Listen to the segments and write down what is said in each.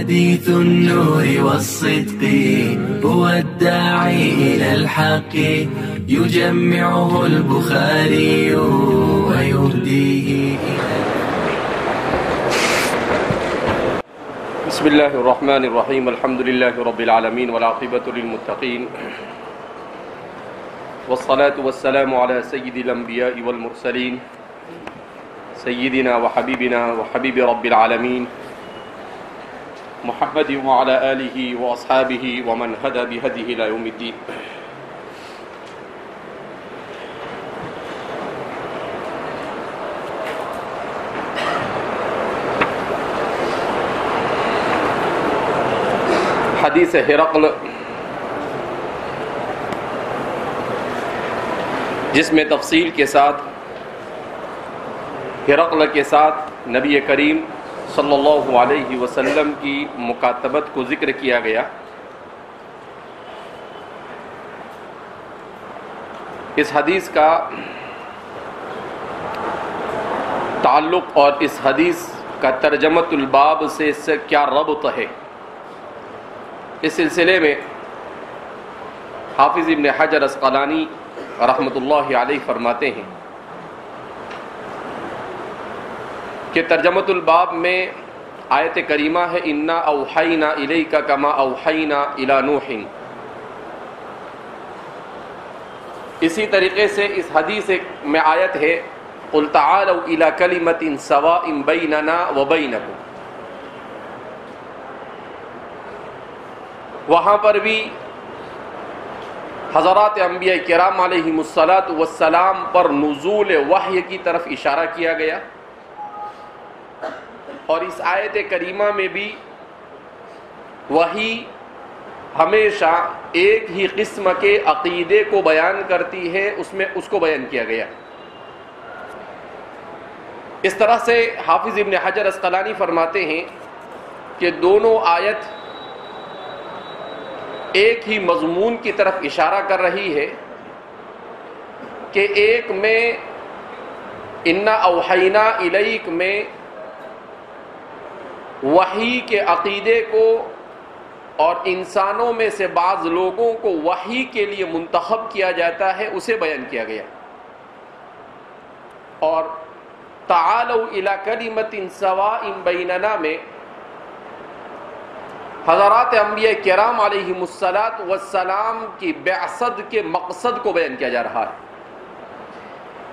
حديث النور والصدق هو الداعي إلى الحق يجمعه البخاري ويهديه بسم الله الرحمن الرحيم الحمد لله رب العالمين والعاقبة للمتقين والصلاة والسلام على سيد الأنبياء والمرسلين سيدنا وحبيبنا وحبيب رب العالمين محمد وعلى آله وأصحابه ومن هدى بهديه إلى يوم الدين. حدیث ہرقل، جس میں تفصیل کے ساتھ ہرقل کے ساتھ نبی کریم صلی اللہ علیہ وسلم کی مکاتبت کو ذکر کیا گیا. اس حدیث کا تعلق اور اس حدیث کا ترجمۃ الباب سے اس سے کیا ربط ہے، اس سلسلے میں حافظ ابن حجر عسقلانی رحمۃ اللہ علیہ فرماتے ہیں کہ ترجمۃ الباب میں آیت کریمہ ہے انا اوحینا الیک کما اوحینا الی نوح. اسی طریقے سے اس حدیث میں آیت ہے قل تعالوا الی کلمۃ سواء بیننا وبینکم. وہاں پر بھی حضرات انبیاء کرام علیہم الصلاۃ والسلام پر نزول وحی کی طرف اشارہ کیا گیا، اور اس آیت کریمہ میں بھی وحی ہمیشہ ایک ہی قسم کے عقیدے کو بیان کرتی ہے، اس کو بیان کیا گیا. اس طرح سے حافظ ابن حجر عسقلانی فرماتے ہیں کہ دونوں آیت ایک ہی مضمون کی طرف اشارہ کر رہی ہے کہ ایک میں انا اوحینا الیک میں وحی کے عقیدے کو اور انسانوں میں سے بعض لوگوں کو وحی کے لیے منتخب کیا جاتا ہے اسے بیان کیا گیا، اور تعالوا الی کلمۃ سواء بیننا میں حضرات انبیاء کرام علیہم الصلاۃ والسلام کی بعثت کے مقصد کو بیان کیا جا رہا ہے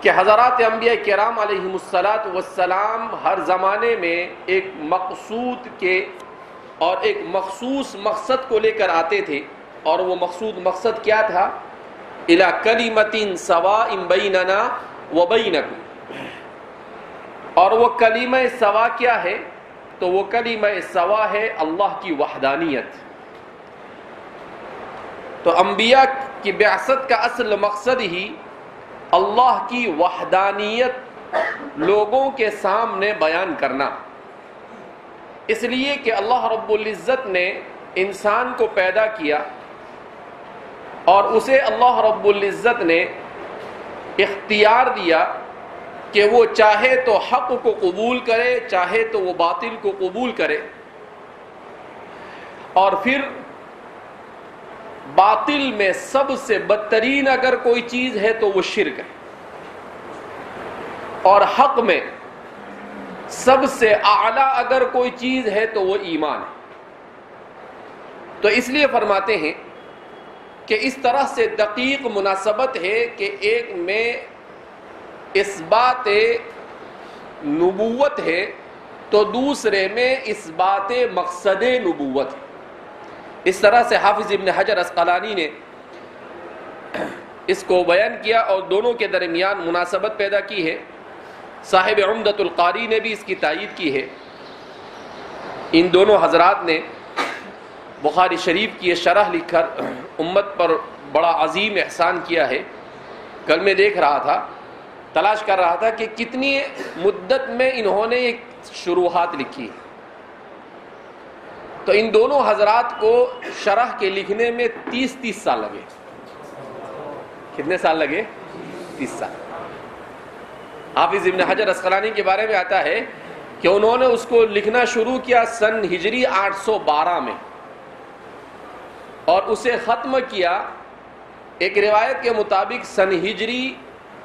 کہ حضرات انبیاء کرام علیہم الصلاۃ والسلام ہر زمانے میں ایک مقصود کے اور ایک مخصوص مقصد کو لے کر آتے تھے، اور وہ مقصد کیا تھا؟ الی کلمۃ سواء بیننا وبینکم. اور وہ کلمہ سوا کیا ہے؟ تو وہ کلمہ سوا ہے اللہ کی وحدانیت. تو انبیاء کی بعثت کا اصل مقصد ہی اللہ کی وحدانیت لوگوں کے سامنے بیان کرنا. اس لیے کہ اللہ رب العزت نے انسان کو پیدا کیا، اور اسے اللہ رب العزت نے اختیار دیا کہ وہ چاہے تو حق کو قبول کرے، چاہے تو وہ باطل کو قبول کرے. اور پھر باطل میں سب سے بدترین اگر کوئی چیز ہے تو وہ شرک ہے، اور حق میں سب سے اعلیٰ اگر کوئی چیز ہے تو وہ ایمان ہے. تو اس لیے فرماتے ہیں کہ اس طرح سے دقیق مناسبت ہے کہ ایک میں اس بات نبوت ہے تو دوسرے میں اس بات مقصد نبوت ہے. اس طرح سے حافظ ابن حجر عسقلانی نے اس کو بیان کیا اور دونوں کے درمیان مناسبت پیدا کی ہے. صاحب عمدۃ القاری نے بھی اس کی تائید کی ہے. ان دونوں حضرات نے بخاری شریف کی یہ شرح لکھ کر امت پر بڑا عظیم احسان کیا ہے. کل میں دیکھ رہا تھا، تلاش کر رہا تھا کہ کتنی مدت میں انہوں نے ایک شروحات لکھی. تو ان دونوں حضرات کو شرح کے لکھنے میں 30 سال لگے. کتنے سال لگے؟ 30 سال. حافظ ابن حجر عسقلانی کے بارے میں آتا ہے کہ انہوں نے اس کو لکھنا شروع کیا سن ہجری 812 میں اور اسے ختم کیا ایک روایت کے مطابق سن ہجری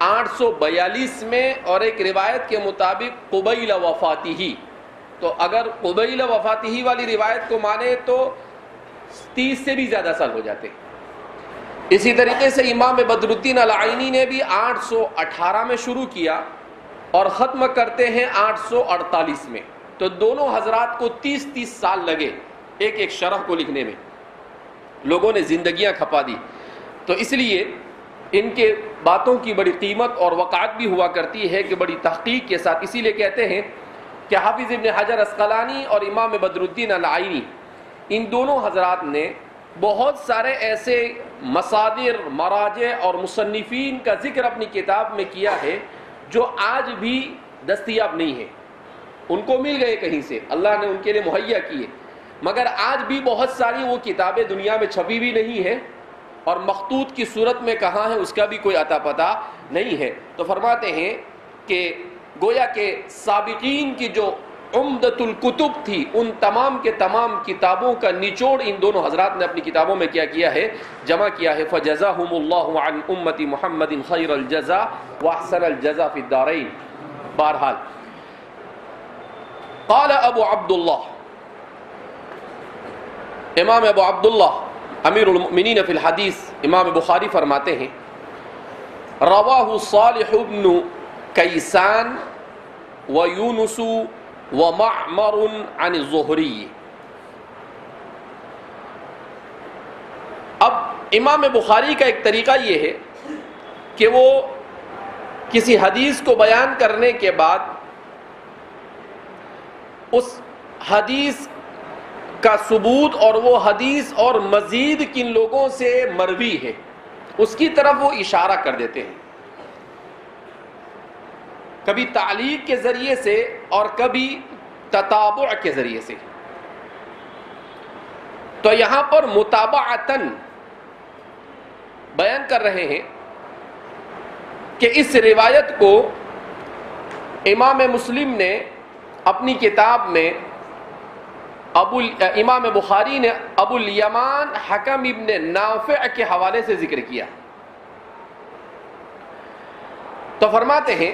842 میں اور ایک روایت کے مطابق قبیل وفاتہ. تو اگر قبیل وفاتہ والی روایت کو مانے تو 30 سے بھی زیادہ سال ہو جاتے. اسی طریقے سے امام بدر الدین العینی نے بھی 818 میں شروع کیا اور ختم کرتے ہیں 848 میں. تو دونوں حضرات کو 30 سال لگے ایک ایک شرح کو لکھنے میں. لوگوں نے زندگیاں کھپا دی. تو اس لیے ان کے باتوں کی بڑی قیمت اور وقعت بھی ہوا کرتی ہے کہ بڑی تحقیق کے ساتھ. اسی لیے کہتے ہیں کہ حافظ ابن حجر عسقلانی اور امام بدر الدین العینی ان دونوں حضرات نے بہت سارے ایسے مصادر، مراجع اور مصنفین کا ذکر اپنی کتاب میں کیا ہے جو آج بھی دستیاب نہیں ہے. ان کو مل گئے کہیں سے، اللہ نے ان کے لیے مہیا کیے، مگر آج بھی بہت ساری وہ کتابیں دنیا میں چھپی بھی نہیں ہے اور مخطوط کی صورت میں کہاں ہے اس کا بھی کوئی اتا پتہ نہیں ہے. تو فرماتے ہیں کہ گویا کہ سابقین کی جو عمدۃ الکتب تھی ان تمام کے تمام کتابوں کا نچوڑ ان دونوں حضرات نے اپنی کتابوں میں کیا کیا ہے، جمع کیا ہے. فجزاہم اللہ عن امت محمد خیر الجزاء واحسن الجزاء فی الدارین. بہرحال قال ابو عبداللہ، امام ابو عبداللہ امیر المؤمنین فی الحدیث امام بخاری فرماتے ہیں رواہ صالح بن کیسان ویونس ومعمر عن الزہری. اب امام بخاری کا ایک طریقہ یہ ہے کہ وہ کسی حدیث کو بیان کرنے کے بعد اس حدیث کا ثبوت اور وہ حدیث اور مزید کن لوگوں سے مروی ہے اس کی طرف وہ اشارہ کر دیتے ہیں، کبھی تعلیق کے ذریعے سے اور کبھی تتابع کے ذریعے سے. تو یہاں پر متابعتاً بیان کر رہے ہیں کہ اس روایت کو امام مسلم نے اپنی کتاب میں امام بخاری نے ابو الیمان حکم ابن نافع کے حوالے سے ذکر کیا. تو فرماتے ہیں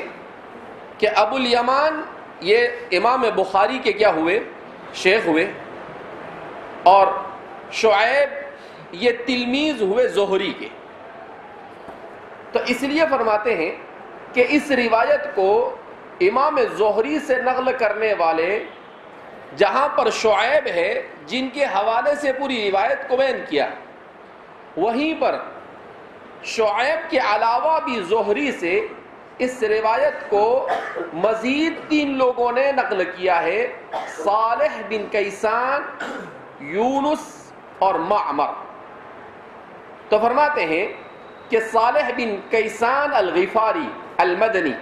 کہ ابو الیمان یہ امام بخاری کے کیا ہوئے، شیخ ہوئے، اور شعیب یہ تلمیذ ہوئے زہری کے. تو اس لیے فرماتے ہیں کہ اس روایت کو امام زہری سے نقل کرنے والے جہاں پر شعیب ہے جن کے حوالے سے پوری روایت کو بیان کیا، وہیں پر شعیب کے علاوہ بھی زہری سے اس روایت کو مزید 3 لوگوں نے نقل کیا ہے، صالح بن کیسان، یونس اور معمر. تو فرماتے ہیں کہ صالح بن کیسان الغفاری المدنی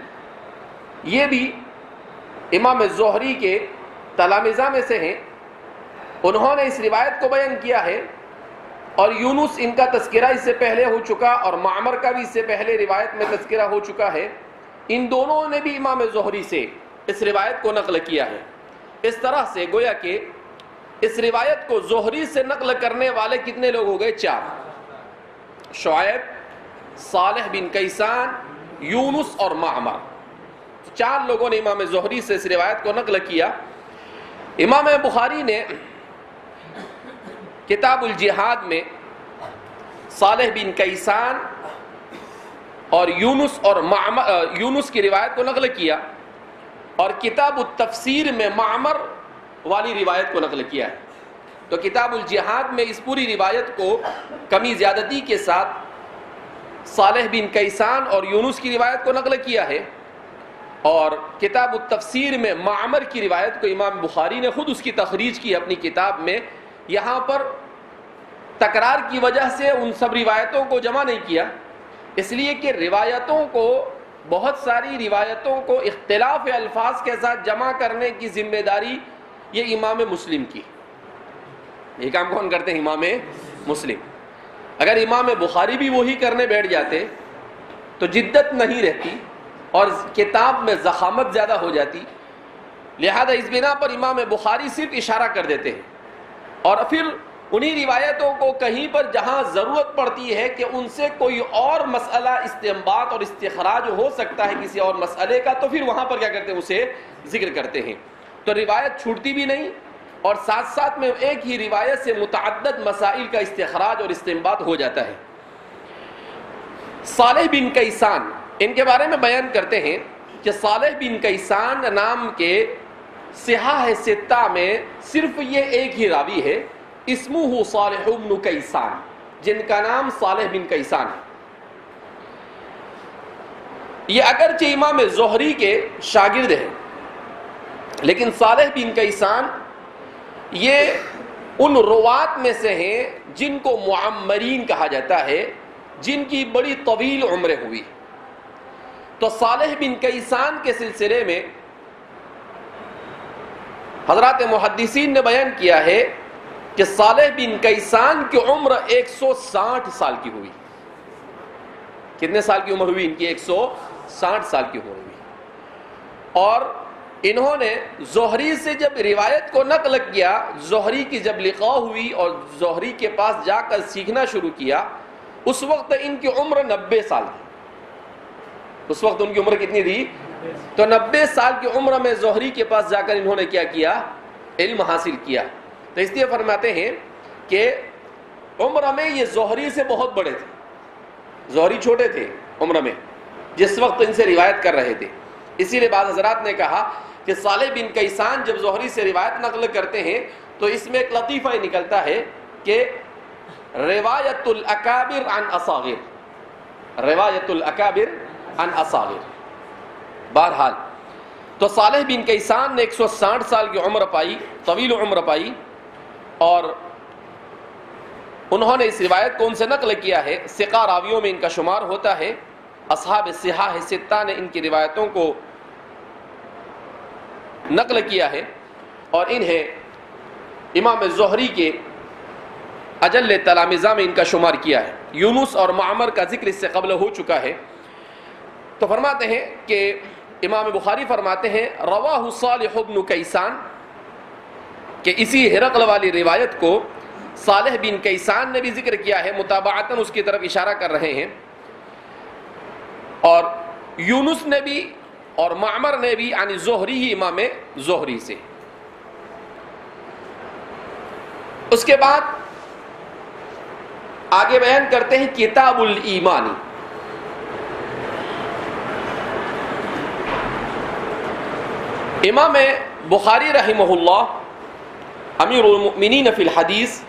یہ بھی امام زہری کے تلامذہ میں سے ہیں، انہوں نے اس روایت کو بیان کیا ہے. اور یونس ان کا تذکرہ اس سے پہلے ہو چکا اور معمر کا بھی اس سے پہلے روایت میں تذکرہ ہو چکا ہے. ان دونوں نے بھی امام زہری سے اس روایت کو نقل کیا ہے. اس طرح سے گویا کہ اس روایت کو زہری سے نقل کرنے والے کتنے لوگ ہو گئے؟ 4، شعیب، صالح بن کیسان، یونس اور معمر. 4 لوگوں نے امام زہری سے اس روایت کو نقل کیا. امام بخاری نے کتاب الجہاد میں صالح بن کیسان اور یونس کی روایت کو نقل کیا، اور کتاب التفسیر میں معمر والی روایت کو نقل کیا ہے. تو کتاب الجہاد میں اس پوری روایت کو کمی زیادتی کے ساتھ صالح بن کیسان اور یونس کی روایت کو نقل کیا ہے، اور کتاب التفسیر میں معمر کی روایت کو امام بخاری نے خود اس کی تخریج کی اپنی کتاب میں. یہاں پر تکرار کی وجہ سے ان سب روایتوں کو جمع نہیں کیا، اس لیے کہ روایتوں کو، بہت ساری روایتوں کو اختلاف الفاظ کے ساتھ جمع کرنے کی ذمہ داری یہ امام مسلم کی. یہ کام کون کرتے ہیں؟ امام مسلم. اگر امام بخاری بھی وہی کرنے بیٹھ جاتے تو جدت نہیں رہتی اور کتاب میں ضخامت زیادہ ہو جاتی. لہذا اس بنا پر امام بخاری صرف اشارہ کر دیتے ہیں، اور پھر انہی روایتوں کو کہیں پر جہاں ضرورت پڑتی ہے کہ ان سے کوئی اور مسئلہ استنباط اور استخراج ہو سکتا ہے کسی اور مسئلے کا، تو پھر وہاں پر کیا کرتے ہیں، اسے ذکر کرتے ہیں۔ تو روایت چھوٹتی بھی نہیں، اور ساتھ ساتھ میں ایک ہی روایت سے متعدد مسائل کا استخراج اور استنباط ہو جاتا ہے۔ صالح بن کیسان، ان کے بارے میں بیان کرتے ہیں کہ صالح بن کیسان نام کے صحاح ستہ میں صرف یہ ایک ہی راوی ہے، اسمہ صالح بن کیسان، جن کا نام صالح بن کیسان ہے۔ یہ اگرچہ امام زہری کے شاگرد ہیں، لیکن صالح بن کیسان یہ ان روات میں سے ہیں جن کو معمرین کہا جاتا ہے، جن کی بڑی طویل عمریں ہوئی۔ تو صالح بن کیسان کے سلسلے میں حضرات محدثین نے بیان کیا ہے کہ صالح بن کیسان کی عمر 160 سال کی ہوئی۔ کتنے سال کی عمر ہوئی ان کی؟ 160 سال کی عمر ہوئی۔ اور انہوں نے زہری سے جب روایت کو نقل کیا، زہری کی جب لقاء ہوئی اور زہری کے پاس جا کر سیکھنا شروع کیا، اس وقت ان کی عمر 90 سال تھی۔ اس وقت ان کی عمر کتنی تھی؟ تو 90 سال کی عمر میں زہری کے پاس جا کر انہوں نے کیا کیا؟ علم حاصل کیا۔ تو اس لیے فرماتے ہیں کہ عمر میں یہ زہری سے بہت بڑے تھے، زہری چھوٹے تھے عمر میں جس وقت ان سے روایت کر رہے تھے۔ اسی لیے بعض حضرات نے کہا کہ صالح بن کیسان جب زہری سے روایت نقل کرتے ہیں تو اس میں ایک لطیفہ نکلتا ہے کہ روایت الاکابر عن اصاغر، روایت الاکابر عن اصاغر۔ بہرحال تو صالح بن کیسان نے 160 سال کی عمر پائی، طویل عمر پائی، اور انہوں نے اس روایت کو ان سے نقل کیا ہے، ثقہ راویوں میں ان کا شمار ہوتا ہے۔ اصحاب صحاح ستہ نے ان کی روایتوں کو نقل کیا ہے، اور انہیں امام زہری کے اجل تلامذہ میں ان کا شمار کیا ہے۔ یونس اور معمر کا ذکر اس سے قبل ہو چکا ہے۔ تو فرماتے ہیں کہ امام بخاری فرماتے ہیں رواہ صالح بن کیسان، کہ اسی ہرقل والی روایت کو صالح بن کیسان نے بھی ذکر کیا ہے، متابعتاً اس کی طرف اشارہ کر رہے ہیں، اور یونس نے بھی اور معمر نے بھی عن زہری ہی امام زہری سے۔ اس کے بعد آگے بیان کرتے ہیں کتاب الایمان۔ امام بخاری رحمہ اللہ امیر المؤمنین فی الحدیث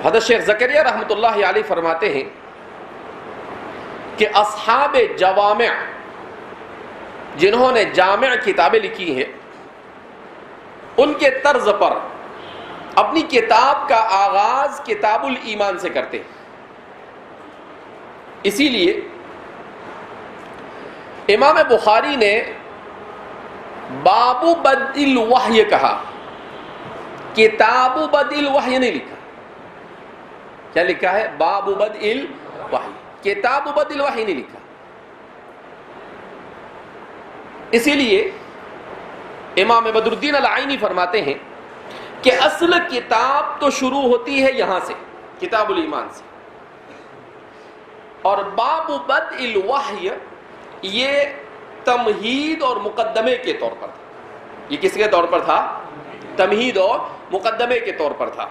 حضرت شیخ زکریا رحمۃ اللہ علیہ فرماتے ہیں کہ اصحاب جوامع، جنہوں نے جامع کتابیں لکھی ہیں، ان کے طرز پر اپنی کتاب کا آغاز کتاب الایمان سے کرتے ہیں۔ اسی لیے امام بخاری نے باب بدء الوحی کہا، کتاب بدء الوحی نہیں لکھا۔ کیا لکھا ہے؟ باب بدء الوحی، کتاب بدء الوحی نہیں لکھا۔ اسی لیے امام بدر الدین العینی فرماتے ہیں کہ اصل کتاب تو شروع ہوتی ہے یہاں سے، کتاب الایمان سے، اور باب بدء الوحی یہ تمہید اور مقدمے کے طور پر تھا۔ یہ کس کے طور پر تھا؟ تمہید اور مقدمے کے طور پر تھا۔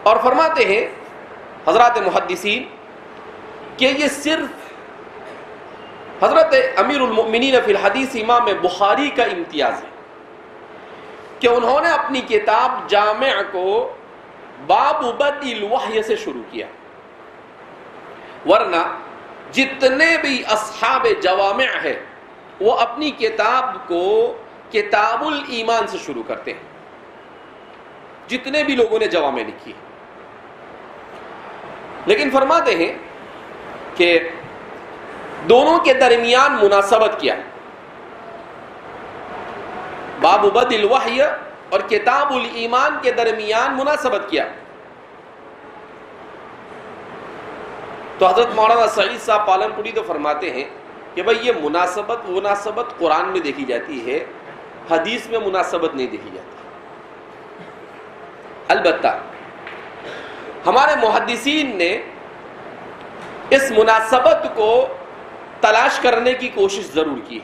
اور فرماتے ہیں حضرات محدثین کہ یہ صرف حضرت امیر المؤمنین فی الحدیث امام بخاری کا امتیاز ہے کہ انہوں نے اپنی کتاب جامع کو باب بدء الوحی سے شروع کیا، ورنہ جتنے بھی اصحاب جوامع ہیں وہ اپنی کتاب کو کتاب الایمان سے شروع کرتے ہیں، جتنے بھی لوگوں نے جوامع لکھی۔ لیکن فرماتے ہیں کہ دونوں کے درمیان مناسبت کیا ہے، باب بدء الوحی اور کتاب الایمان کے درمیان مناسبت کیا؟ تو حضرت مولانا سعید صاحب پالن پوری تو فرماتے ہیں کہ بھئی یہ مناسبت قرآن میں دیکھی جاتی ہے، حدیث میں مناسبت نہیں دیکھی جاتی. البتہ ہمارے محدثین نے اس مناسبت کو تلاش کرنے کی کوشش ضرور کی.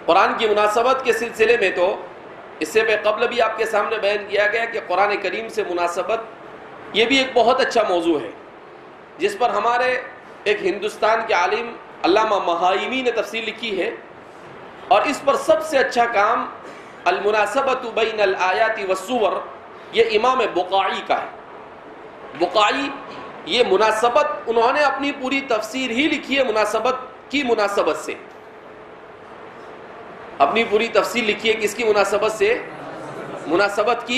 قرآن کی مناسبت کے سلسلے میں تو اس سے قبل بھی آپ کے سامنے بیان کیا گیا کہ قرآن کریم سے مناسبت یہ بھی ایک بہت اچھا موضوع ہے، جس پر ہمارے ایک ہندوستان کے عالم علامہ مہائمی نے تفسیر لکھی ہے، اور اس پر سب سے اچھا کام المناسبۃ بین الآیات والسور یہ امام بقاعی کا ہے. بقاعی یہ مناسبت انہوں نے اپنی پوری تفسیر ہی لکھی ہے مناسبت سے. اپنی پوری تفسیر لکھی ہے کس کی مناسبت سے؟ مناسبت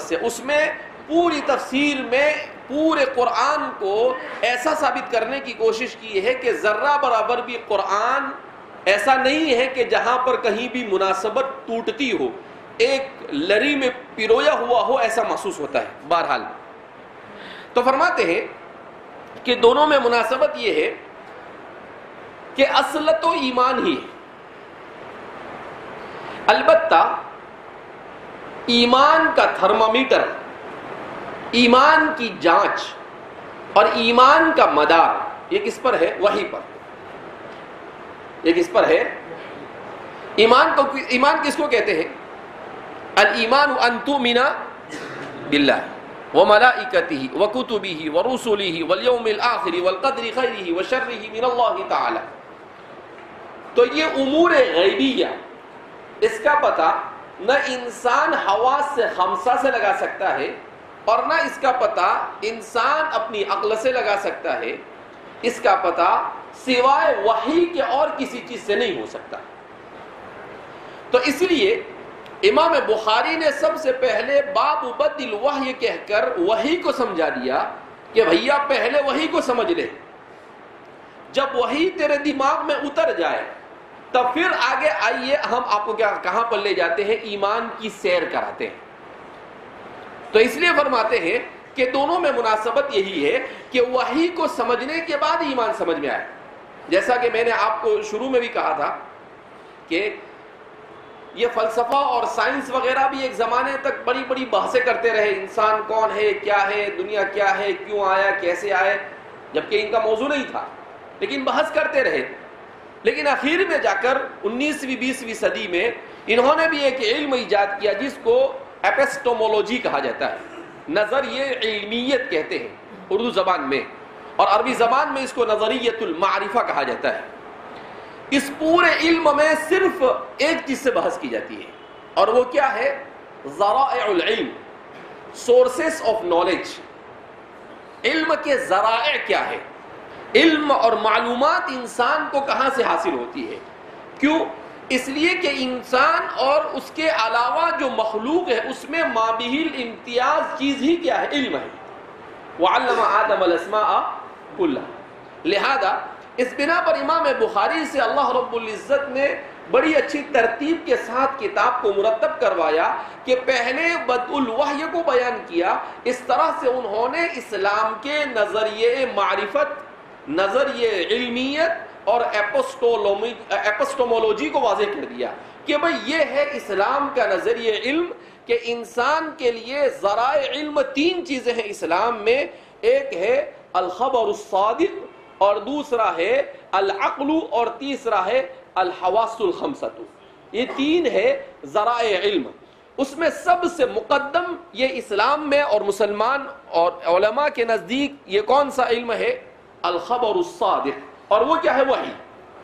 سے. اس میں پوری تفسیر میں پورے قرآن کو ایسا ثابت کرنے کی کوشش کی ہے کہ ذرہ برابر بھی قرآن ایسا نہیں ہے کہ جہاں پر کہیں بھی مناسبت ٹوٹتی ہو، ایک لری میں پیرویا ہوا ہو، ایسا محسوس ہوتا ہے. بہرحال تو فرماتے ہیں کہ دونوں میں مناسبت یہ ہے کہ اصل تو ایمان ہی ہے. البتہ ایمان کا تھرمامیٹر، ایمان کی جانچ اور ایمان کا مدار یہ کس پر ہے؟ وحی پر. یہ کس پر ہے؟ ایمان کس کو کہتے ہیں؟ الایمان ان تؤمن باللہ وملائکتہ وکتبہ ورسلہ والیوم الآخر والقدر خیرہ وشرہ من اللہ تعالی. تو یہ امور غیبیہ، اس کا پتہ نہ انسان حواس سے خمسہ سے لگا سکتا ہے اور نہ اس کا پتہ انسان اپنی عقل سے لگا سکتا ہے. اس کا پتہ سوائے وحی کے اور کسی چیز سے نہیں ہو سکتا. تو اس لیے امام بخاری نے سب سے پہلے باب بدل وحی کہہ کر وحی کو سمجھا دیا کہ بھیا پہلے وحی کو سمجھ لے، جب وحی تیرے دماغ میں اتر جائے تب پھر آگے آئیے ہم آپ کو کہاں پر لے جاتے ہیں؟ ایمان کی سیر کراتے ہیں. تو اس لیے فرماتے ہیں کہ دونوں میں مناسبت یہی ہے کہ وحی کو سمجھنے کے بعد ایمان سمجھ میں آئے. جیسا کہ میں نے آپ کو شروع میں بھی کہا تھا کہ یہ فلسفہ اور سائنس وغیرہ بھی ایک زمانے تک بڑی بڑی بحثیں کرتے رہے، انسان کون ہے، کیا ہے، دنیا کیا ہے، کیوں آیا، کیسے آئے، جبکہ ان کا موضوع نہیں تھا، لیکن بحث کرتے رہے. لیکن آخر میں جا کر 19ویں 20ویں صدی میں انہوں نے بھی ایک علم ایجاد کیا جس کو ایپسٹومولوجی کہا جاتا ہے. نظریہ علمیت کہتے ہیں اردو زبان میں، اور عربی زبان میں اس کو نظریۃ المعرفہ کہا جاتا ہے. اس پورے علم میں صرف ایک چیز سے بحث کی جاتی ہے، اور وہ کیا ہے؟ ذرائع العلم، سورسز آف نالج. علم کے ذرائع کیا ہے؟ علم اور معلومات انسان کو کہاں سے حاصل ہوتی ہے؟ کیوں؟ اس لیے کہ انسان اور اس کے علاوہ جو مخلوق ہے اس میں مابہی الامتیاز چیز ہی کیا ہے؟ علم ہے. وعلم آدم الاسماء کلها. لہذا اس بنا پر امام بخاری سے اللہ رب العزت نے بڑی اچھی ترتیب کے ساتھ کتاب کو مرتب کروایا کہ پہلے بدء الوحی کو بیان کیا. اس طرح سے انہوں نے اسلام کے نظریے معرفت، نظریے علمیت اور ایپسٹومولوجی کو واضح کر دیا کہ بھئی یہ ہے اسلام کا نظریہ علم، کہ انسان کے لیے ذرائع علم تین چیزیں ہیں اسلام میں. ایک ہے الخبر الصادق، اور دوسرا ہے العقل، اور تیسرا ہے الحواس الخمسۃ. یہ تین ہے ذرائع علم. اس میں سب سے مقدم یہ اسلام میں اور مسلمان اور علماء کے نزدیک یہ کون سا علم ہے؟ الخبر الصادق. اور وہ کیا ہے؟ وحی.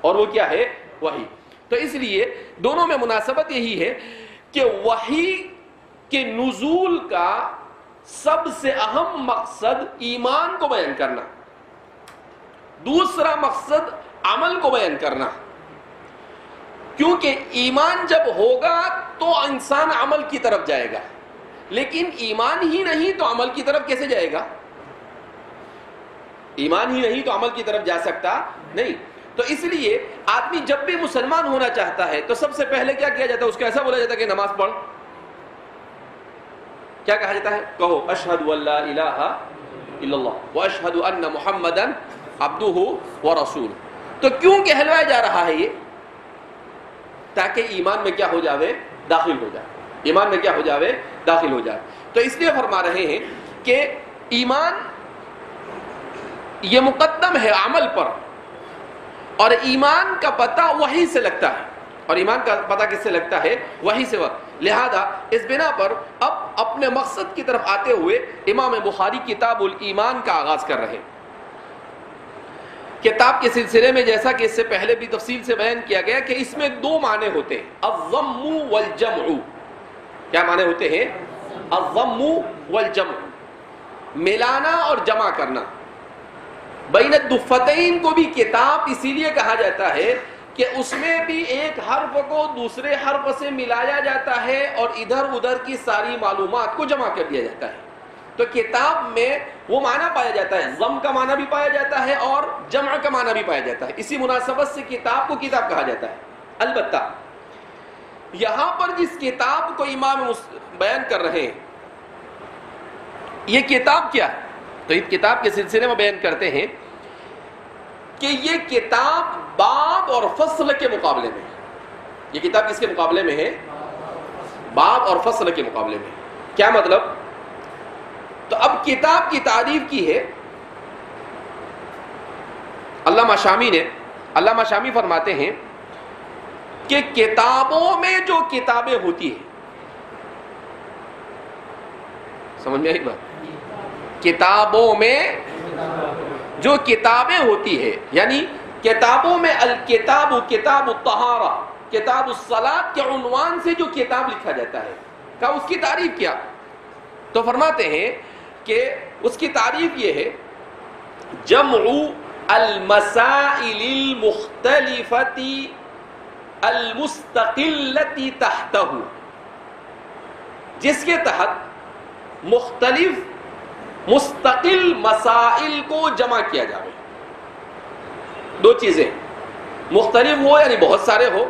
اور وہ کیا ہے؟ وحی. تو اس لیے دونوں میں مناسبت یہی ہے کہ وحی کے نزول کا سب سے اہم مقصد ایمان کو بیان کرنا، دوسرا مقصد عمل کو بیان کرنا. کیونکہ ایمان جب ہوگا تو انسان عمل کی طرف جائے گا، لیکن ایمان ہی نہیں تو عمل کی طرف کیسے جائے گا؟ ایمان ہی نہیں تو عمل کی طرف جا سکتا نہیں. تو اس لیے آدمی جب بھی مسلمان ہونا چاہتا ہے تو سب سے پہلے کیا کیا جاتا ہے؟ اس کو ایسا بولا جاتا ہے کہ نماز پڑھ. کیا کہا جاتا ہے؟ کہو اشہد ان لا الہ الا اللہ واشہد ان محمدا عبدہ و رسول. تو کیوں کہلوایا جا رہا ہے یہ؟ تاکہ ایمان میں کیا ہو جاوے؟ داخل ہو جائے. ایمان میں کیا ہو جاوے؟ داخل ہو جائے. تو اس لیے فرما رہے ہیں کہ ایمان یہ مقدم ہے عمل پر، اور ایمان کا پتہ وحی سے لگتا ہے. اور ایمان کا پتہ کس سے لگتا ہے؟ وحی سے. لہذا اس بنا پر اب اپنے مقصد کی طرف آتے ہوئے امام بخاری کتاب الایمان کا آغاز کر رہے ہیں. کتاب کے سلسلے میں جیسا کہ اس سے پہلے بھی تفصیل سے بیان کیا گیا کہ اس میں دو معنی ہوتے ہیں، الضم والجمع. کیا معنی ہوتے ہیں؟ الضم والجمع، ملانا اور جمع کرنا. بین الدفتین کو بھی کتاب اسی لیے کہا جاتا ہے کہ اس میں بھی ایک حرف کو دوسرے حرف سے ملایا جاتا ہے اور ادھر ادھر کی ساری معلومات کو جمع کر دیا جاتا ہے. تو کتاب میں وہ معنی پایا جاتا ہے، ضم کا معنی بھی پایا جاتا ہے اور جمع کا معنی بھی پایا جاتا ہے. اسی مناسبت سے کتاب کو کتاب کہا جاتا ہے. البتہ یہاں پر جس کتاب کو امام بیان کر رہے ہیں یہ کتاب کیا ہے؟ تو اس کتاب کے سلسلے میں بیان کرتے ہیں کہ یہ کتاب باب اور فصل کے مقابلے میں. یہ کتاب کس کے مقابلے میں ہے؟ باب اور فصل کے مقابلے میں. کیا مطلب؟ تو اب کتاب کی تعریف کی ہے علامہ شامی فرماتے ہیں کہ کتابوں میں جو کتابیں ہوتی ہیں، سمجھ میں آئی بات؟ کتابوں میں جو کتابیں ہوتی ہے، یعنی کتابوں میں الکتاب کتاب الطہارہ کتاب الصلاۃ کے عنوان سے جو کتاب لکھا جاتا ہے، کہا اس کی تعریف کیا؟ تو فرماتے ہیں کہ اس کی تعریف یہ ہے جمع المسائل المختلفة المستقلة تحتہ، جس کے تحت مختلف مستقل مسائل کو جمع کیا جائے. دو چیزیں، مختلف ہو یعنی بہت سارے ہو،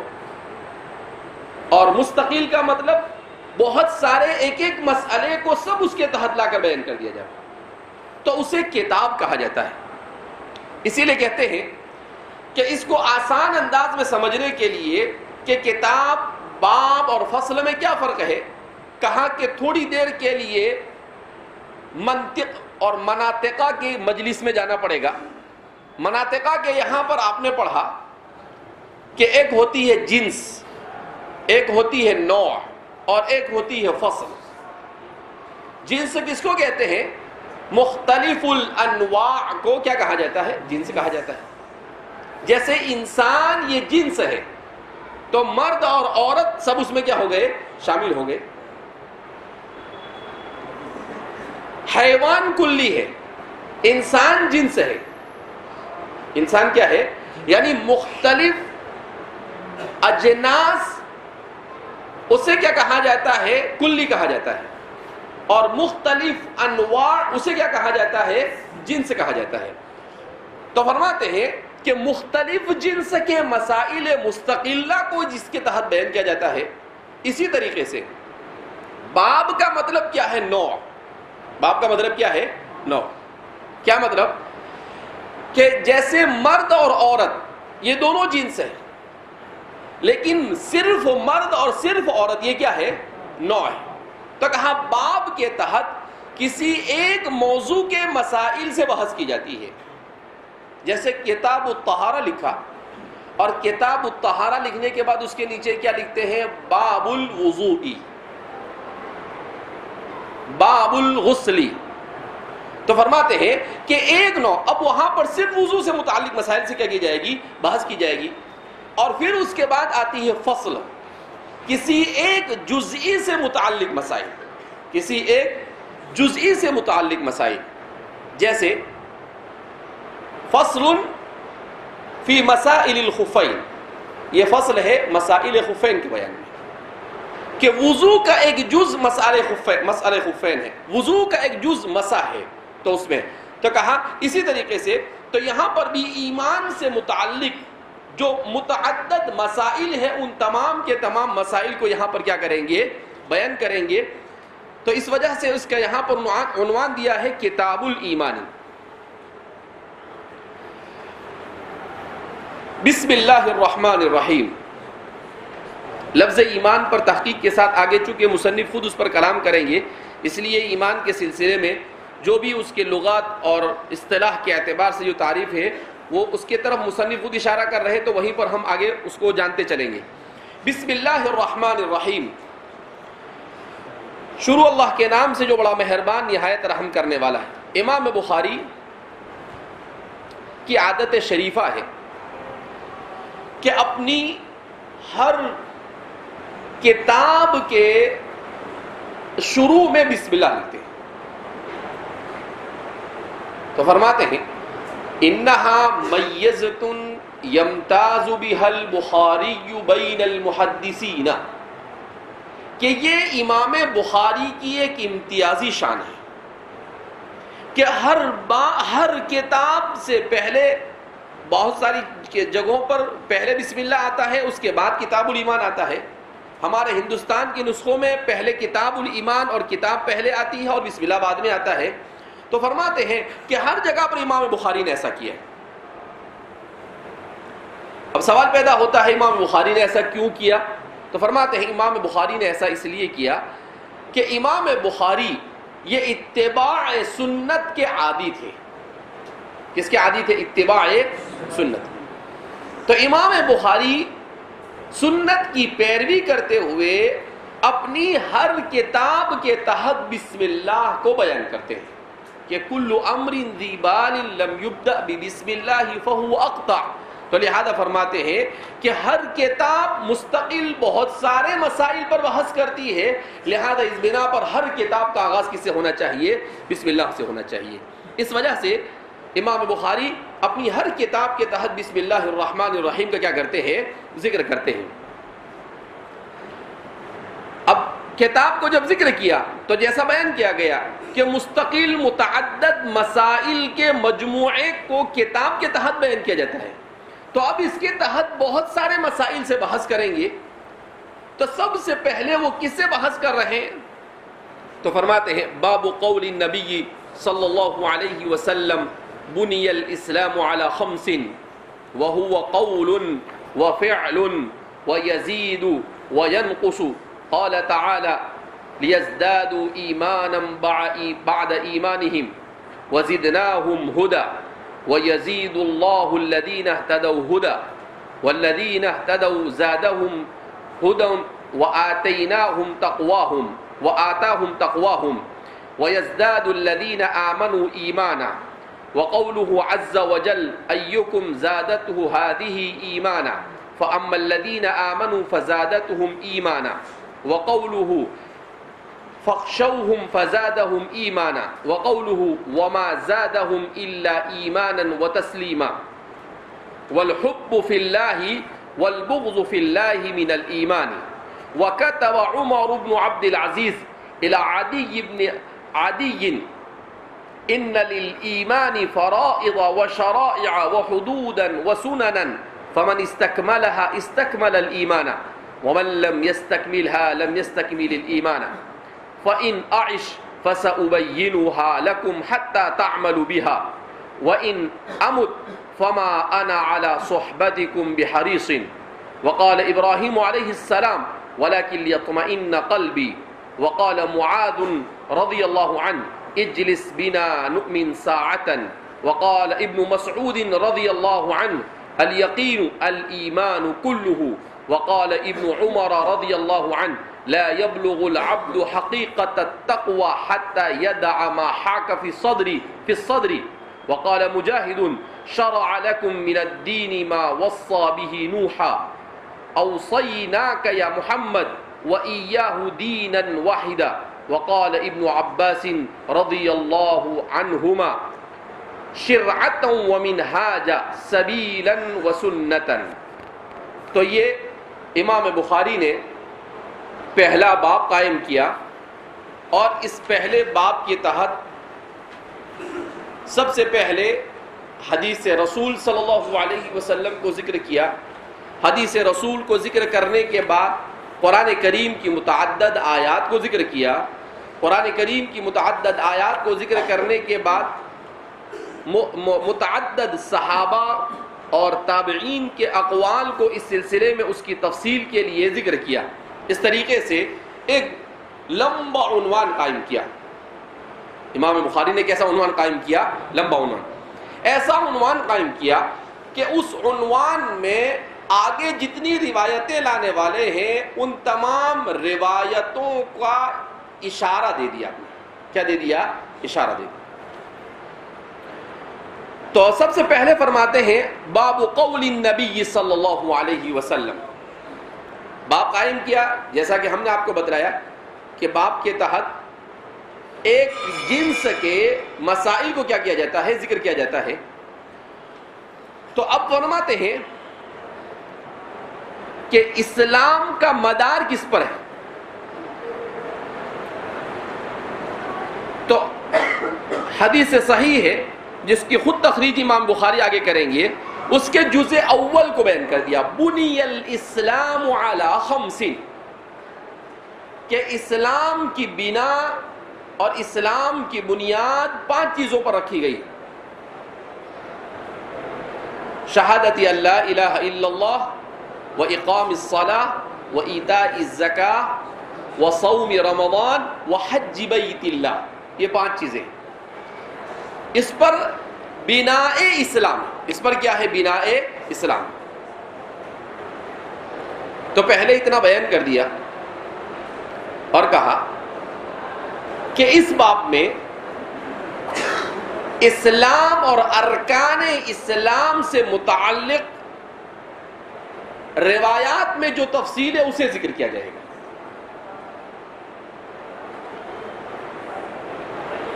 اور مستقل کا مطلب بہت سارے ایک ایک مسئلے کو سب اس کے تحت لا کر بیان کر دیا جائے، تو اسے کتاب کہا جاتا ہے. اسی لیے کہتے ہیں کہ اس کو آسان انداز میں سمجھنے کے لیے کہ کتاب باب اور فصل میں کیا فرق ہے، کہا کہ تھوڑی دیر کے لیے منطق اور مناطقہ کی مجلس میں جانا پڑے گا. مناطقہ کے یہاں پر آپ نے پڑھا کہ ایک ہوتی ہے جنس، ایک ہوتی ہے نوع، اور ایک ہوتی ہے فصل. جنس کس کو کہتے ہیں؟ مختلف الانواع کو کیا کہا جاتا ہے؟ جنس کہا جاتا ہے. جیسے انسان یہ جنس ہے تو مرد اور عورت سب اس میں کیا ہو گئے؟ شامل ہو گئے. حیوان کلی ہے، انسان جنس ہے. انسان کیا ہے؟ یعنی مختلف اجناس، اسے کیا کہا جاتا ہے؟ کلی کہا جاتا ہے. اور مختلف انواع اسے کیا کہا جاتا ہے؟ جنس کہا جاتا ہے. تو فرماتے ہیں کہ مختلف جنس کے مسائل مستقلہ کو جس کے تحت بیان کیا جاتا ہے، اسی طریقے سے باب کا مطلب کیا ہے؟ نوع. باب کا مطلب کیا ہے؟ نوع. کیا مطلب؟ کہ جیسے مرد اور عورت یہ دونوں جنس ہیں، لیکن صرف مرد اور صرف عورت یہ کیا ہے؟ نوع ہے. تو کہا باب کے تحت کسی ایک موضوع کے مسائل سے بحث کی جاتی ہے. جیسے کتاب الطہارہ لکھا، اور کتاب الطہارہ لکھنے کے بعد اس کے نیچے کیا لکھتے ہیں؟ باب الوضوء، باب الغسل. تو فرماتے ہیں کہ ایک نوع، اب وہاں پر صرف وضو سے متعلق مسائل سے کیا کی جائے گی؟ بحث کی جائے گی. اور پھر اس کے بعد آتی ہے فصل، کسی ایک جزئی سے متعلق مسائل، کسی ایک جزئی سے متعلق مسائل. جیسے فصل فی مسائل الخفین، یہ فصل ہے مسائل خفین کے بیان میں، کہ وضو کا ایک جز مسائل خفین ہے، وضو کا ایک جز مسح ہے. تو اس میں تو کہا اسی طریقے سے تو یہاں پر بھی ایمان سے متعلق جو متعدد مسائل ہیں ان تمام کے تمام مسائل کو یہاں پر کیا کریں گے؟ بیان کریں گے. تو اس وجہ سے اس کا یہاں پر عنوان دیا ہے کتاب الایمان. بسم اللہ الرحمن الرحیم لفظ ایمان پر تحقیق کے ساتھ آگے چونکہ مصنف خود اس پر کلام کریں گے، اس لیے ایمان کے سلسلے میں جو بھی اس کے لغات اور اصطلاح کے اعتبار سے جو تعریف ہے وہ اس کے طرف مصنف خود اشارہ کر رہے، تو وہیں پر ہم آگے اس کو جانتے چلیں گے۔ بسم اللہ الرحمن الرحیم، شروع اللہ کے نام سے جو بڑا مہربان نہایت رحم کرنے والا ہے۔ امام بخاری کی عادت شریفہ ہے کہ اپنی ہر کتاب کے شروع میں بسم اللہ لکھتے ہیں، تو فرماتے ہیں انہا میزۃ یمتاز بہا البخاری بین المحدثین، کہ یہ امام بخاری کی ایک امتیازی شان ہے کہ ہر کتاب سے پہلے بہت ساری جگہوں پر پہلے بسم اللہ آتا ہے، اس کے بعد کتاب الایمان آتا ہے۔ ہمارے ہندوستان کے نسخوں میں پہلے کتاب الایمان اور کتاب پہلے آتی ہے اور بسم اللہ بعد میں آتا ہے۔ تو فرماتے ہیں کہ ہر جگہ پر امام بخاری نے ایسا کیا ہے۔ اب سوال پیدا ہوتا ہے امام بخاری نے ایسا کیوں کیا؟ تو فرماتے ہیں امام بخاری نے ایسا اس لیے کیا کہ امام بخاری یہ اتباع سنت کے عادی تھے۔ کس کے عادی تھے؟ اتباع سنت۔ تو امام بخاری سنت کی پیروی کرتے ہوئے اپنی ہر کتاب کے تحت بسم اللہ کو بیان کرتے ہیں کہ کل امر ذی بال لم یبدأ بسم اللہ فہو اقطع۔ تو لہذا فرماتے ہیں کہ ہر کتاب مستقل بہت سارے مسائل پر بحث کرتی ہے، لہذا اس بنا پر ہر کتاب کا آغاز کس سے ہونا چاہیے؟ بسم اللہ سے ہونا چاہیے۔ اس وجہ سے امام بخاری اپنی ہر کتاب کے تحت بسم اللہ الرحمن الرحیم کا کیا کرتے ہیں؟ ذکر کرتے ہیں۔ اب کتاب کو جب ذکر کیا تو جیسا بیان کیا گیا کہ مستقل متعدد مسائل کے مجموعے کو کتاب کے تحت بیان کیا جاتا ہے، تو اب اس کے تحت بہت سارے مسائل سے بحث کریں گے۔ تو سب سے پہلے وہ کس سے بحث کر رہے ہیں؟ تو فرماتے ہیں باب قول النبی صلی اللہ علیہ وسلم بنی الاسلام علی خمس وهو قول وفعل ويزيد وينقص قال تعالى ليزدادوا ایمانا بعد ایمانهم وزدناهم هدى ويزيد الله الذين اهتدوا هدى والذين اهتدوا زادهم هدى وآتاهم تقواهم ويزداد الذين آمنوا إيمانا وقوله عز وجل أيكم زادته هذه إيمانا فأما الذين آمنوا فزادتهم إيمانا وقوله فاخشوهم فزادهم ایمانا وقوله وما زادهم الا ایمانا وتسلیما والحب فی اللہ والبغض فی اللہ من الایمان وكتب عمر بن عبد العزيز الى عدي بن عدي ان للایمان فرائض وشرائع وحدودا وسننا فمن استكملها استكمل الایمان ومن لم يستكملها لم يستكمل الایمان فإن أعش فسأبينها لكم حتى تعملوا بها وإن أمت فما أنا على صحبتكم بحريص وقال إبراهيم عليه السلام ولكن ليطمئن قلبي وقال معاذ رضي الله عنه اجلس بنا نؤمن ساعة وقال ابن مسعود رضي الله عنه اليقين الإيمان كله وقال ابن عمر رضي الله عنه لا يبلغ العبد حقيقة التقوى حتى يدع ما حاك في الصدر وقال مجاهد شرع لكم من الدين ما وصى به نوحا أوصيناك يا محمد وإياه دينا واحدا وقال ابن عباس رضي الله عنهما شرعة ومنهاجا سبيلا وسنة۔ تو یہ امام بخاری نے پہلا باب قائم کیا، اور اس پہلے باب کے تحت سب سے پہلے حدیث رسول صلی اللہ علیہ وسلم کو ذکر کیا۔ حدیث رسول کو ذکر کرنے کے بعد قرآن کریم کی متعدد آیات کو ذکر کیا۔ قرآن کریم کی متعدد آیات کو ذکر کرنے کے بعد متعدد صحابہ اور تابعین کے اقوال کو اس سلسلے میں اس کی تفصیل کے لیے ذکر کیا. اس طریقے سے ایک لمبا عنوان قائم کیا. امام بخاری نے کیسا عنوان قائم کیا؟ لمبا عنوان. ایسا عنوان قائم کیا کہ اس عنوان میں آگے جتنی روایتیں لانے والے ہیں ان تمام روایتوں کا اشارہ دے دیا. کیا دے دیا؟ اشارہ دے دیا. تو سب سے پہلے فرماتے ہیں باب قول النبی صلی اللہ علیہ وسلم. باب قائم کیا، جیسا کہ ہم نے آپ کو بتلایا کہ باب کے تحت ایک جنس کے مسائل کو کیا کیا جاتا ہے؟ ذکر کیا جاتا ہے. تو اب فرماتے ہیں کہ اسلام کا مدار کس پر ہے؟ تو حدیث صحیح ہے جس کی خود تخریج امام بخاری آگے کریں گے، اس کے جزء اول کو بیان کر دیا. بنی الاسلام علی خمس، کہ اسلام کی بنا اور اسلام کی بنیاد 5 چیزوں پر رکھی گئی. شہادت اللہ الہ الا اللہ و اقام الصلاۃ و ایتاء الزکاۃ و صوم رمضان و حج بیت اللہ. یہ 5 چیزیں اس پر بناء اسلام. اس پر کیا ہے؟ بناء اسلام. تو پہلے اتنا بیان کر دیا اور کہا کہ اس باب میں اسلام اور ارکان اسلام سے متعلق روایات میں جو تفصیل ہے اسے ذکر کیا جائے گا.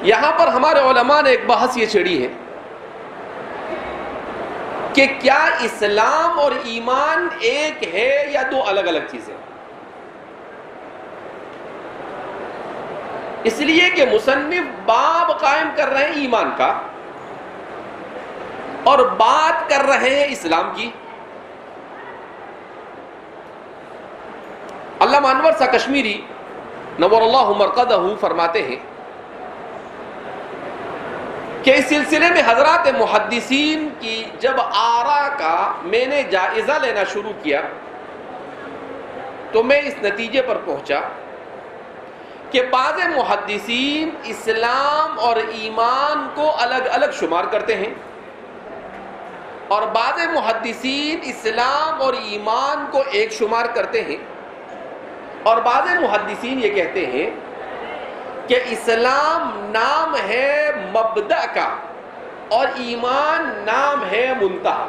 یہاں پر ہمارے علماء نے ایک بحث یہ چھیڑی ہے کہ کیا اسلام اور ایمان ایک ہے یا 2 الگ الگ چیزیں؟ اس لیے کہ مصنف باب قائم کر رہے ہیں ایمان کا اور بات کر رہے ہیں اسلام کی. علامہ انور شاہ کشمیری نور اللہ مرقدہ فرماتے ہیں کہ اس سلسلے میں حضرات محدثین کی جب آراء کا میں نے جائزہ لینا شروع کیا تو میں اس نتیجے پر پہنچا کہ بعض محدثین اسلام اور ایمان کو الگ الگ شمار کرتے ہیں اور بعض محدثین اسلام اور ایمان کو ایک شمار کرتے ہیں اور بعض محدثین یہ کہتے ہیں کہ اسلام نام ہے مبدأ کا اور ایمان نام ہے منتہا.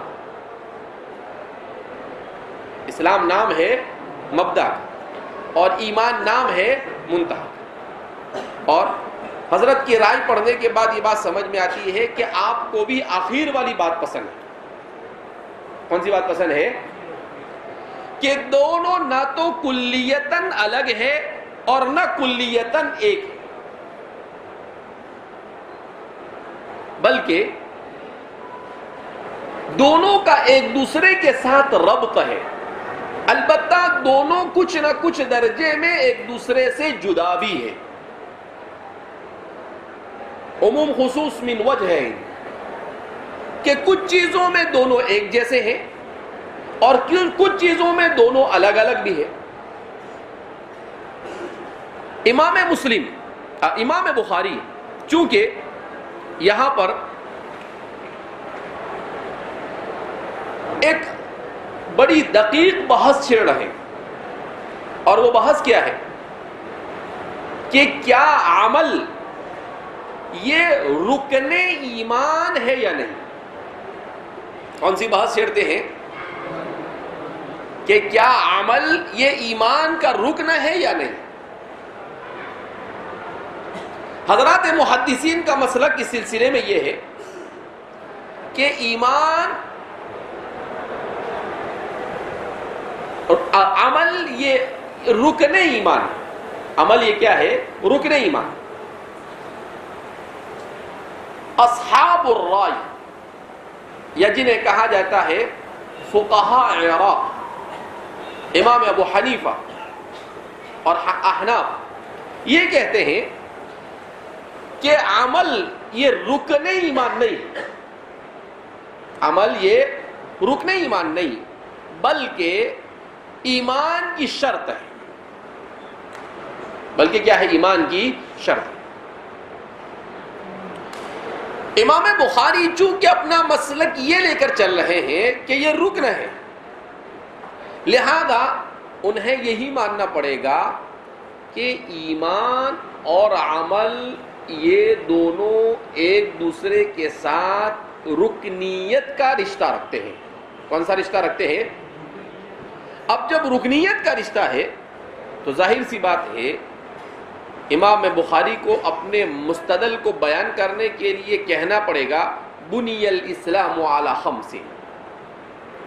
اسلام نام ہے مبدأ کا اور ایمان نام ہے منتہا. اور حضرت کی رائے پڑھنے کے بعد یہ بات سمجھ میں آتی ہے کہ آپ کو بھی آخر والی بات پسند ہے. کون سی بات پسند ہے؟ کہ دونوں نہ تو کلیتاً الگ ہے اور نہ کلیتاً ایک ہے، بلکہ دونوں کا ایک دوسرے کے ساتھ ربط ہے. البتہ دونوں کچھ نہ کچھ درجے میں ایک دوسرے سے جدا بھی ہے. عموم خصوص من وجہ ہے کہ کچھ چیزوں میں دونوں ایک جیسے ہیں اور کچھ چیزوں میں دونوں الگ الگ بھی ہیں. امام بخاری چونکہ یہاں پر ایک بڑی دقیق بحث چھیڑ رہے ہیں اور وہ بحث کیا ہے کہ کیا عمل یہ رکن ایمان ہے یا نہیں. کون سی بحث چھیڑتے ہیں کہ کیا عمل یہ ایمان کا رکن ہے یا نہیں. حضرات محدثین کا مسلک اس سلسلے میں یہ ہے کہ ایمان عمل یہ رکن ایمان. عمل یہ کیا ہے؟ رکن ایمان. اصحاب الرائے یا جنہیں کہا جاتا ہے فقہاء عراق، امام ابو حنیفہ اور احناف، یہ کہتے ہیں کہ عمل یہ رکن ایمان نہیں. عمل یہ رکن ایمان نہیں بلکہ ایمان کی شرط ہے، بلکہ کیا ہے؟ ایمان کی شرط۔ امام بخاری چونکہ اپنا مسلک یہ لے کر چل رہے ہیں کہ یہ رکن ہے، لہذا انہیں یہی ماننا پڑے گا کہ ایمان اور عمل یہ دونوں ایک دوسرے کے ساتھ رکنیت کا رشتہ رکھتے ہیں۔ کون سا رشتہ رکھتے ہیں؟ اب جب رکنیت کا رشتہ ہے تو ظاہر سی بات ہے امام بخاری کو اپنے مستدل کو بیان کرنے کے لیے کہنا پڑے گا بنی الاسلام علی خمس،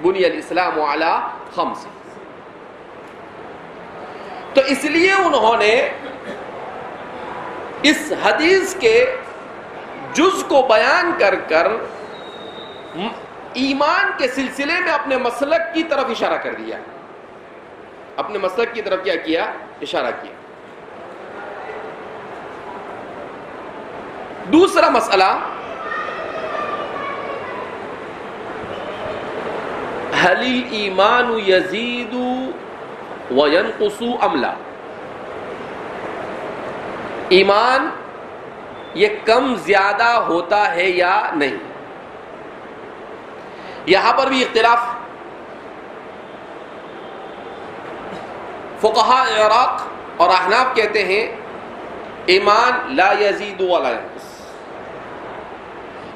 بنی الاسلام علی خمس۔ تو اس لیے انہوں نے اس حدیث کے جز کو بیان کر کر ایمان کے سلسلے میں اپنے مسلک کی طرف اشارہ کر دیا، اپنے مسلک کی طرف کیا کیا؟ اشارہ کیا۔ دوسرا مسئلہ، هل الایمان یزید وینقص ام لا؟ ایمان یہ کم زیادہ ہوتا ہے یا نہیں؟ یہاں پر بھی اختلاف۔ فقہاء عراق اور احناف کہتے ہیں ایمان لا یزید ولا ینقص،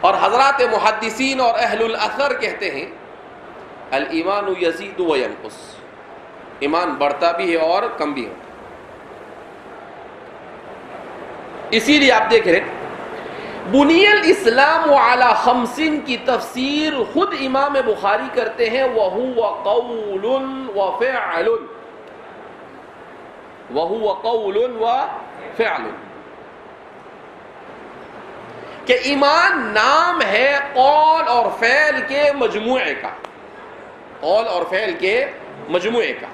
اور حضرات محدثین اور اہل الاثر کہتے ہیں الایمان یزید و ینقص، ایمان بڑھتا بھی ہے اور کم بھی ہوتا ہے۔ اسی لیے آپ دیکھ رہے بنی الاسلام علی خمس کی تفسیر خود امام بخاری کرتے ہیں، وَهُوَ قَوْلٌ وَفِعْلٌ، وَهُوَ قَوْلٌ وَفِعْلٌ، کہ ایمان نام ہے قول اور فعل کے مجموعے کا، قول اور فعل کے مجموعے کا،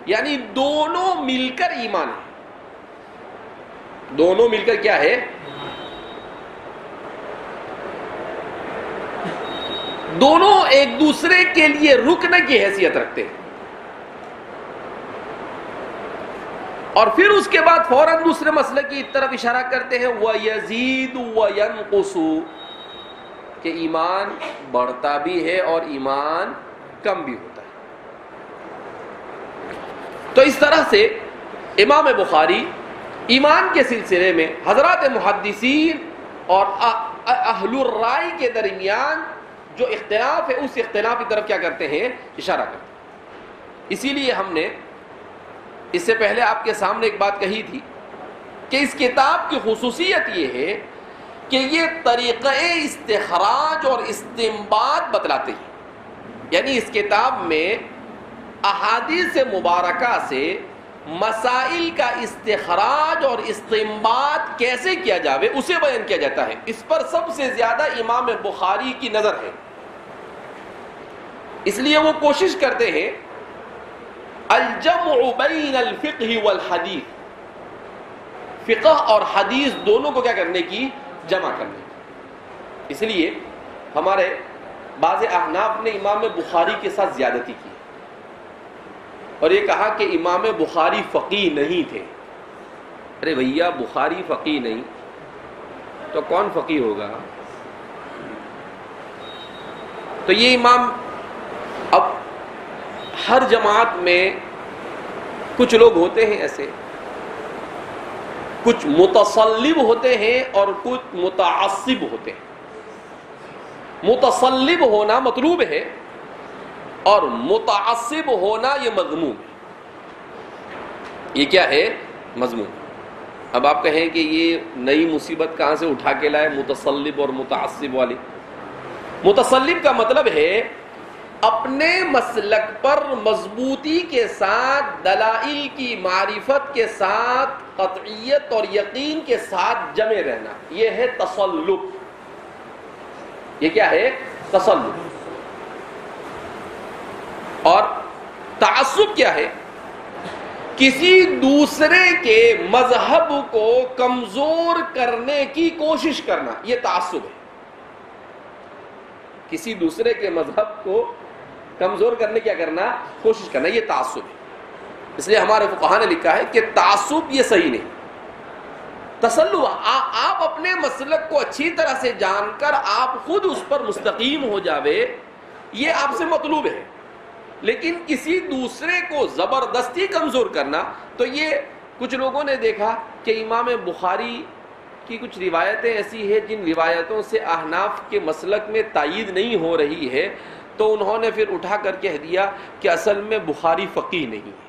یعنی دونوں مل کر ایمان ہے، دونوں مل کر کیا ہے؟ دونوں ایک دوسرے کے لیے رکن کی حیثیت رکھتے ہیں، اور پھر اس کے بعد فوراً دوسرے مسئلے کی طرف اشارہ کرتے ہیں وَيَزِيدُ وَيَنْقُصُ، کہ ایمان بڑھتا بھی ہے اور ایمان کم بھی ہوتا ہے۔ تو اس طرح سے امام بخاری ایمان کے سلسلے میں حضرات محدثین اور اہل الرائے کے درمیان جو اختلاف ہے اس اختلاف کی طرف کیا کرتے ہیں؟ اشارہ کرتے ہیں۔ اسی لیے ہم نے اس سے پہلے آپ کے سامنے ایک بات کہی تھی کہ اس کتاب کی خصوصیت یہ ہے کہ یہ طریقہ استخراج اور استنباط بتلاتے ہیں، یعنی اس کتاب میں احادیث مبارکہ سے مسائل کا استخراج اور استنباط کیسے کیا جاوے اسے بیان کیا جاتا ہے۔ اس پر سب سے زیادہ امام بخاری کی نظر ہے، اس لیے وہ کوشش کرتے ہیں الجمع بین الفقہ والحدیث، فقہ اور حدیث دونوں کو کیا کرنے کی؟ جمع کرنے کی۔ اس لیے ہمارے بعض احناف نے امام بخاری کے ساتھ زیادتی کی اور یہ کہا کہ امام بخاری فقیہ نہیں تھے۔ ارے بھیا، بخاری فقیہ نہیں تو کون فقیہ ہوگا؟ تو یہ امام، اب ہر جماعت میں کچھ لوگ ہوتے ہیں ایسے، کچھ متصلب ہوتے ہیں اور کچھ متعصب ہوتے ہیں۔ متصلب ہونا مطلوب ہے اور متعصب ہونا یہ مذموم ہے۔ یہ کیا ہے؟ مذموم۔ اب آپ کہیں کہ یہ نئی مصیبت کہاں سے اٹھا کے لائے متصلب اور متعصب والی؟ متصلب کا مطلب ہے اپنے مسلک پر مضبوطی کے ساتھ، دلائل کی معرفت کے ساتھ، قطعیت اور یقین کے ساتھ جمے رہنا، یہ ہے تسلب۔ یہ کیا ہے؟ تسلب۔ اور تعصب کیا ہے؟ کسی دوسرے کے مذہب کو کمزور کرنے کی کوشش کرنا، یہ تعصب ہے۔ کسی دوسرے کے مذہب کو کمزور کرنے کیا کرنا کوشش کرنا، یہ تعصب ہے. اس لیے ہمارے فقہاء نے لکھا ہے کہ تعصب یہ صحیح نہیں. تسلح، آپ اپنے مسلک کو اچھی طرح سے جان کر آپ خود اس پر مستقیم ہو جاوے، یہ آپ سے مطلوب ہے. لیکن کسی دوسرے کو زبردستی کمزور کرنا، تو یہ کچھ لوگوں نے دیکھا کہ امام بخاری کی کچھ روایتیں ایسی ہیں جن روایتوں سے احناف کے مسلک میں تائید نہیں ہو رہی ہے، تو انہوں نے پھر اٹھا کر کہہ دیا کہ اصل میں بخاری فقیہ نہیں ہے.